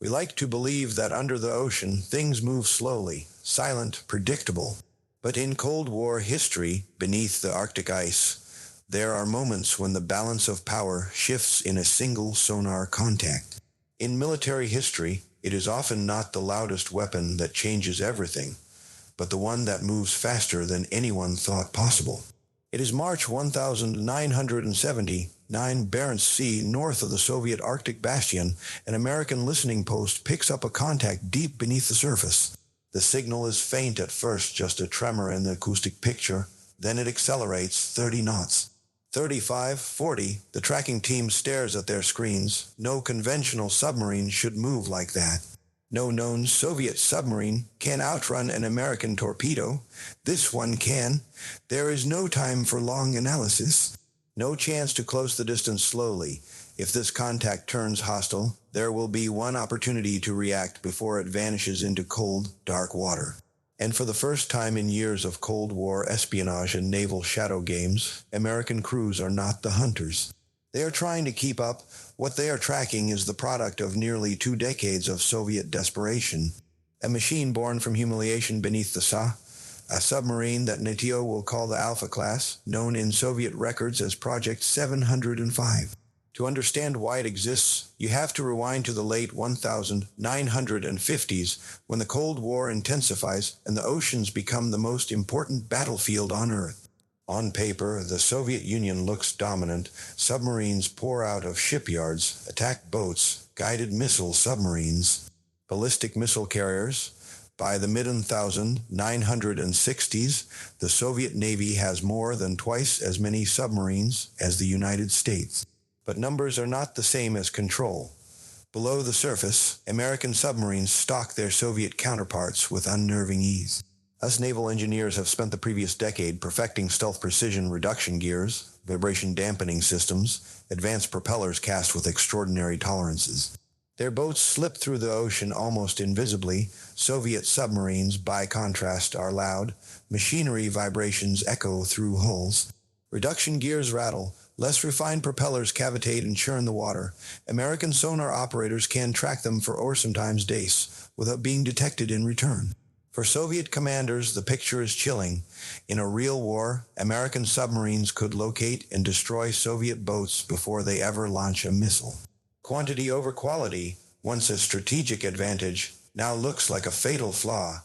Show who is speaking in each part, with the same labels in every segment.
Speaker 1: We like to believe that under the ocean things move slowly, silent, predictable. But in Cold War history, beneath the Arctic ice, there are moments when the balance of power shifts in a single sonar contact. In military history, it is often not the loudest weapon that changes everything, but the one that moves faster than anyone thought possible. It is March 1970, Barents Sea, north of the Soviet Arctic bastion. An American listening post picks up a contact deep beneath the surface. The signal is faint at first, just a tremor in the acoustic picture. Then it accelerates 30 knots. 35, 40, the tracking team stares at their screens. No conventional submarine should move like that. No known Soviet submarine can outrun an American torpedo. This one can. There is no time for long analysis. No chance to close the distance slowly. If this contact turns hostile, there will be one opportunity to react before it vanishes into cold, dark water. And for the first time in years of Cold War espionage and naval shadow games, American crews are not the hunters. They are trying to keep up. What they are tracking is the product of nearly 2 decades of Soviet desperation. A machine born from humiliation beneath the Sa, a submarine that NATO will call the Alfa class, known in Soviet records as Project 705. To understand why it exists, you have to rewind to the late 1950s, when the Cold War intensifies and the oceans become the most important battlefield on Earth. On paper, the Soviet Union looks dominant. Submarines pour out of shipyards, attack boats, guided missile submarines, ballistic missile carriers. By the mid-1960s, the Soviet Navy has more than twice as many submarines as the United States. But numbers are not the same as control. Below the surface, American submarines stalk their Soviet counterparts with unnerving ease. Us naval engineers have spent the previous decade perfecting stealth precision reduction gears, vibration dampening systems, advanced propellers cast with extraordinary tolerances. Their boats slip through the ocean almost invisibly. Soviet submarines, by contrast, are loud. Machinery vibrations echo through hulls. Reduction gears rattle. Less refined propellers cavitate and churn the water. American sonar operators can track them for sometimes days without being detected in return. For Soviet commanders, the picture is chilling. In a real war, American submarines could locate and destroy Soviet boats before they ever launch a missile. Quantity over quality, once a strategic advantage, now looks like a fatal flaw.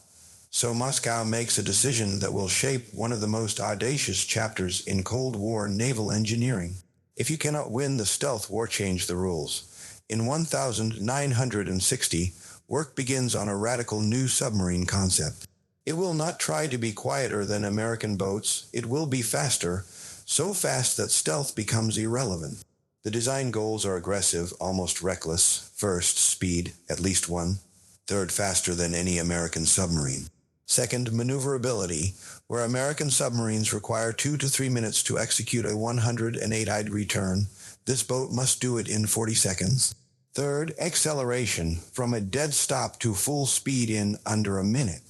Speaker 1: So Moscow makes a decision that will shape one of the most audacious chapters in Cold War naval engineering. If you cannot win the stealth war, change the rules. In 1960, work begins on a radical new submarine concept. It will not try to be quieter than American boats. It will be faster, so fast that stealth becomes irrelevant. The design goals are aggressive, almost reckless. First, speed, at least one. Third, faster than any American submarine. Second, maneuverability, where American submarines require 2 to 3 minutes to execute a 108-degree turn. This boat must do it in 40 seconds. Third, acceleration, from a dead stop to full speed in under a minute.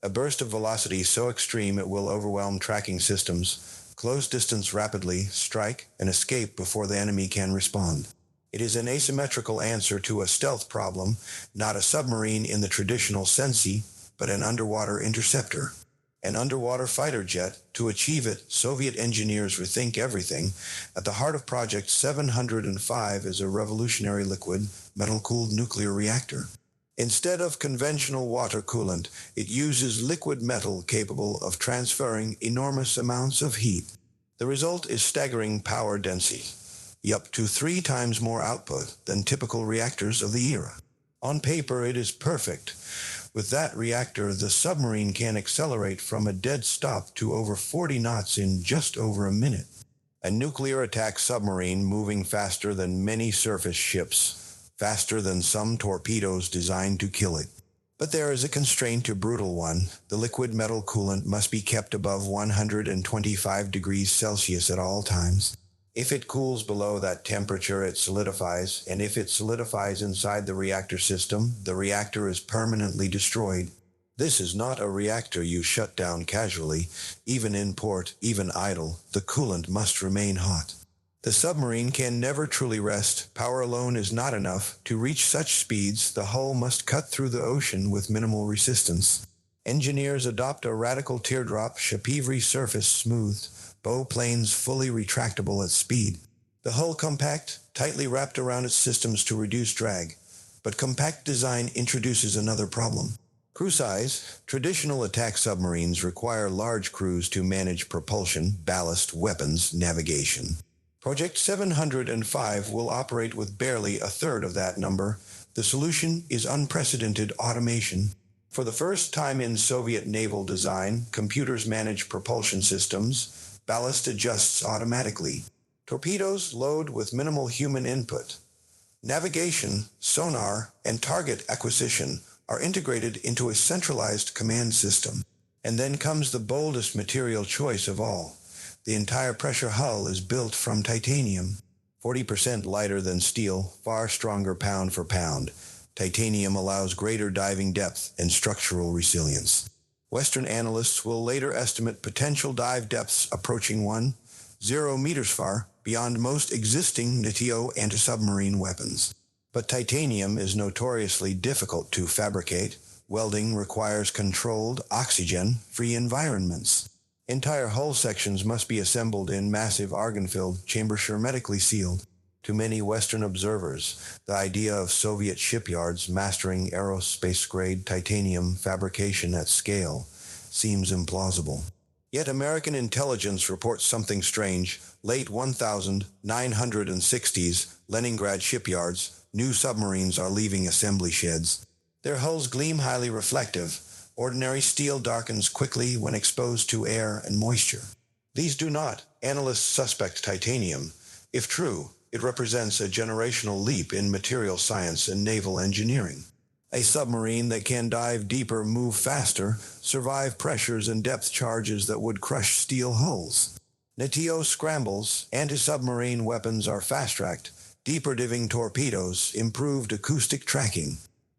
Speaker 1: A burst of velocity so extreme it will overwhelm tracking systems, close distance rapidly, strike, and escape before the enemy can respond. It is an asymmetrical answer to a stealth problem, not a submarine in the traditional sense, but an underwater interceptor. An underwater fighter jet. To achieve it, Soviet engineers rethink everything. At the heart of Project 705 is a revolutionary liquid, metal-cooled nuclear reactor. Instead of conventional water coolant, it uses liquid metal capable of transferring enormous amounts of heat. The result is staggering power density, up to 3 times more output than typical reactors of the era. On paper, it is perfect. With that reactor, the submarine can accelerate from a dead stop to over 40 knots in just over a minute. A nuclear attack submarine moving faster than many surface ships, faster than some torpedoes designed to kill it. But there is a constraint, a brutal one. The liquid metal coolant must be kept above 125 degrees Celsius at all times. If it cools below that temperature, it solidifies, and if it solidifies inside the reactor system, the reactor is permanently destroyed. This is not a reactor you shut down casually. Even in port, even idle, the coolant must remain hot. The submarine can never truly rest. Power alone is not enough. To reach such speeds, the hull must cut through the ocean with minimal resistance. Engineers adopt a radical teardrop, Shapevery surface smoothed, bow planes fully retractable at speed. The hull compact, tightly wrapped around its systems to reduce drag. But compact design introduces another problem. Crew size. Traditional attack submarines require large crews to manage propulsion, ballast, weapons, navigation. Project 705 will operate with barely a third of that number. The solution is unprecedented automation. For the first time in Soviet naval design, computers manage propulsion systems. Ballast adjusts automatically. Torpedoes load with minimal human input. Navigation, sonar, and target acquisition are integrated into a centralized command system. And then comes the boldest material choice of all. The entire pressure hull is built from titanium. 40% lighter than steel, far stronger pound for pound. Titanium allows greater diving depth and structural resilience. Western analysts will later estimate potential dive depths approaching 1.0 meters far, beyond most existing NATO anti-submarine weapons. But titanium is notoriously difficult to fabricate. Welding requires controlled, oxygen-free environments. Entire hull sections must be assembled in massive argon-filled chambers hermetically sealed. To many Western observers, the idea of Soviet shipyards mastering aerospace-grade titanium fabrication at scale seems implausible. Yet American intelligence reports something strange. Late 1960s, Leningrad shipyards, new submarines are leaving assembly sheds. Their hulls gleam highly reflective. Ordinary steel darkens quickly when exposed to air and moisture. These do not. Analysts suspect titanium. If true, it represents a generational leap in material science and naval engineering. A submarine that can dive deeper, move faster, survive pressures and depth charges that would crush steel hulls. NATO scrambles, anti-submarine weapons are fast-tracked, deeper diving torpedoes, improved acoustic tracking.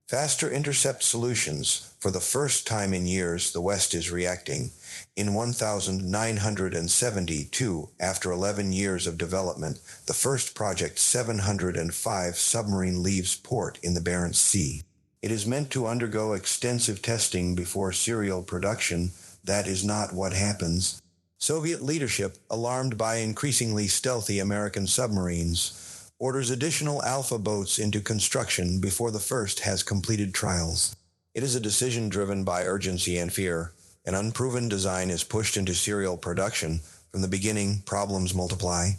Speaker 1: Faster intercept solutions. For the first time in years, the West is reacting. In 1972, after 11 years of development, the first Project 705 submarine leaves port in the Barents Sea. It is meant to undergo extensive testing before serial production. That is not what happens. Soviet leadership, alarmed by increasingly stealthy American submarines, orders additional Alfa boats into construction before the first has completed trials. It is a decision driven by urgency and fear. An unproven design is pushed into serial production. From the beginning, problems multiply.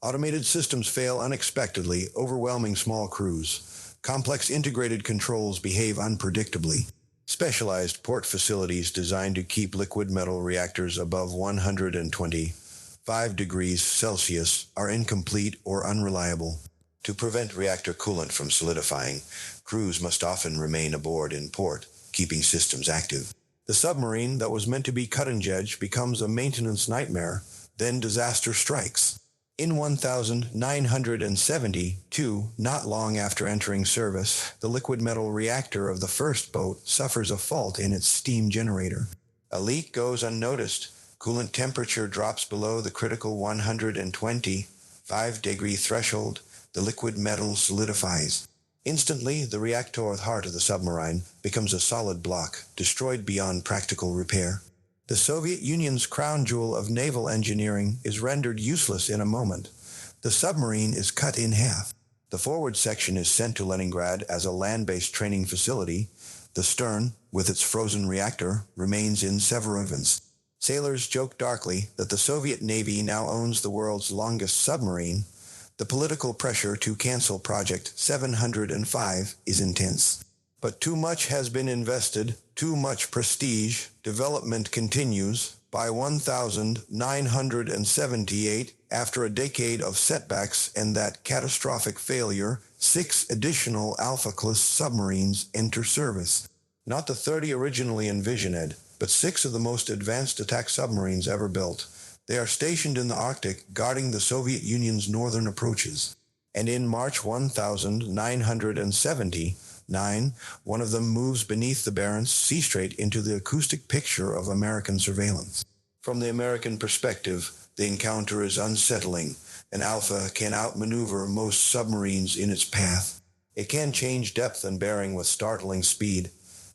Speaker 1: Automated systems fail unexpectedly, overwhelming small crews. Complex integrated controls behave unpredictably. Specialized port facilities designed to keep liquid metal reactors above 125 degrees Celsius are incomplete or unreliable. To prevent reactor coolant from solidifying, crews must often remain aboard in port, keeping systems active. The submarine that was meant to be cutting-edge becomes a maintenance nightmare. Then disaster strikes. In 1972, not long after entering service, the liquid metal reactor of the first boat suffers a fault in its steam generator. A leak goes unnoticed. Coolant temperature drops below the critical 125-degree threshold. The liquid metal solidifies. Instantly, the reactor heart of the submarine becomes a solid block, destroyed beyond practical repair. The Soviet Union's crown jewel of naval engineering is rendered useless in a moment. The submarine is cut in half. The forward section is sent to Leningrad as a land-based training facility. The stern, with its frozen reactor, remains in Severodvinsk. Sailors joke darkly that the Soviet Navy now owns the world's longest submarine. The political pressure to cancel Project 705 is intense. But too much has been invested, too much prestige. Development continues. By 1978, after a decade of setbacks and that catastrophic failure, 6 additional Alpha-class submarines enter service. Not the 30 originally envisioned, but 6 of the most advanced attack submarines ever built. They are stationed in the Arctic, guarding the Soviet Union's northern approaches. And in March 1979, one of them moves beneath the Barents Sea Strait into the acoustic picture of American surveillance. From the American perspective, the encounter is unsettling. An Alpha can outmaneuver most submarines in its path. It can change depth and bearing with startling speed.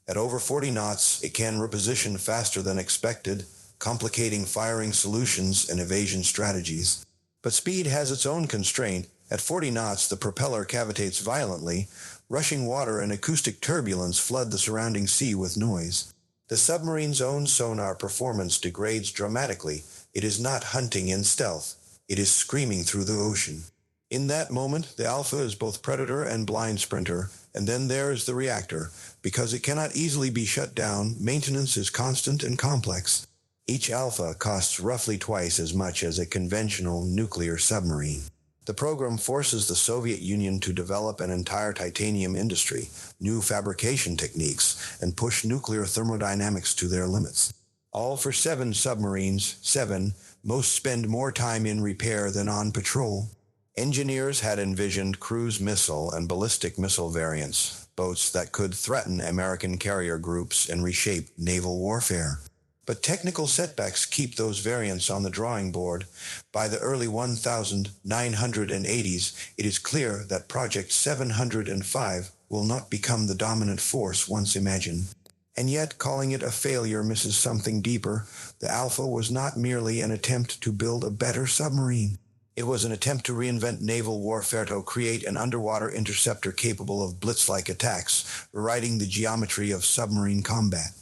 Speaker 1: At over 40 knots, it can reposition faster than expected, complicating firing solutions and evasion strategies. But speed has its own constraint. At 40 knots, the propeller cavitates violently. Rushing water and acoustic turbulence flood the surrounding sea with noise. The submarine's own sonar performance degrades dramatically. It is not hunting in stealth. It is screaming through the ocean. In that moment, the Alpha is both predator and blind sprinter, and then there is the Reactor. Because it cannot easily be shut down, maintenance is constant and complex. Each Alpha costs roughly twice as much as a conventional nuclear submarine. The program forces the Soviet Union to develop an entire titanium industry, new fabrication techniques, and push nuclear thermodynamics to their limits. All for 7 submarines, 7, most spend more time in repair than on patrol. Engineers had envisioned cruise missile and ballistic missile variants, boats that could threaten American carrier groups and reshape naval warfare. But technical setbacks keep those variants on the drawing board. By the early 1980s, it is clear that Project 705 will not become the dominant force once imagined. And yet, calling it a failure misses something deeper. The Alpha was not merely an attempt to build a better submarine. It was an attempt to reinvent naval warfare to create an underwater interceptor capable of blitz-like attacks, rewriting the geometry of submarine combat.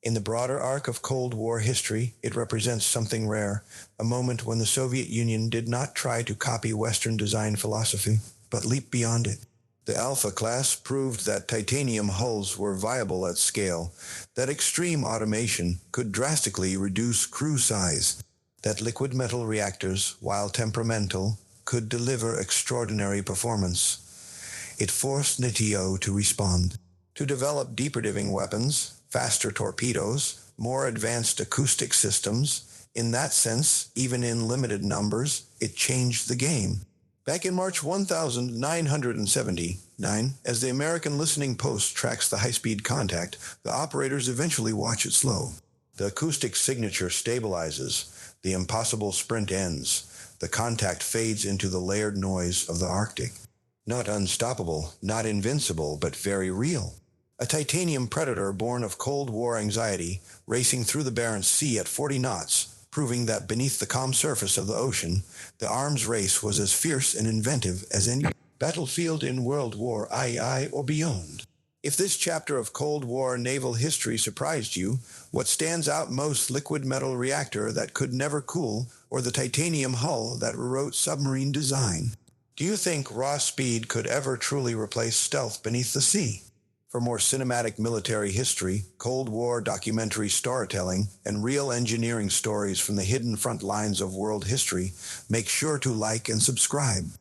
Speaker 1: In the broader arc of Cold War history, it represents something rare, a moment when the Soviet Union did not try to copy Western design philosophy, but leap beyond it. The Alpha class proved that titanium hulls were viable at scale, that extreme automation could drastically reduce crew size, that liquid metal reactors, while temperamental, could deliver extraordinary performance. It forced NATO to respond, to develop deeper-diving weapons, faster torpedoes, more advanced acoustic systems. In that sense, even in limited numbers, it changed the game. Back in March 1979, as the American listening post tracks the high-speed contact, the operators eventually watch it slow. The acoustic signature stabilizes. The impossible sprint ends. The contact fades into the layered noise of the Arctic. Not unstoppable, not invincible, but very real. A titanium predator born of Cold War anxiety, racing through the Barents Sea at 40 knots, proving that beneath the calm surface of the ocean, the arms race was as fierce and inventive as any battlefield in World War II or beyond. If this chapter of Cold War naval history surprised you, what stands out most: liquid metal reactor that could never cool, or the titanium hull that rewrote submarine design? Do you think raw speed could ever truly replace stealth beneath the sea? For more cinematic military history, Cold War documentary storytelling, and real engineering stories from the hidden front lines of world history, make sure to like and subscribe.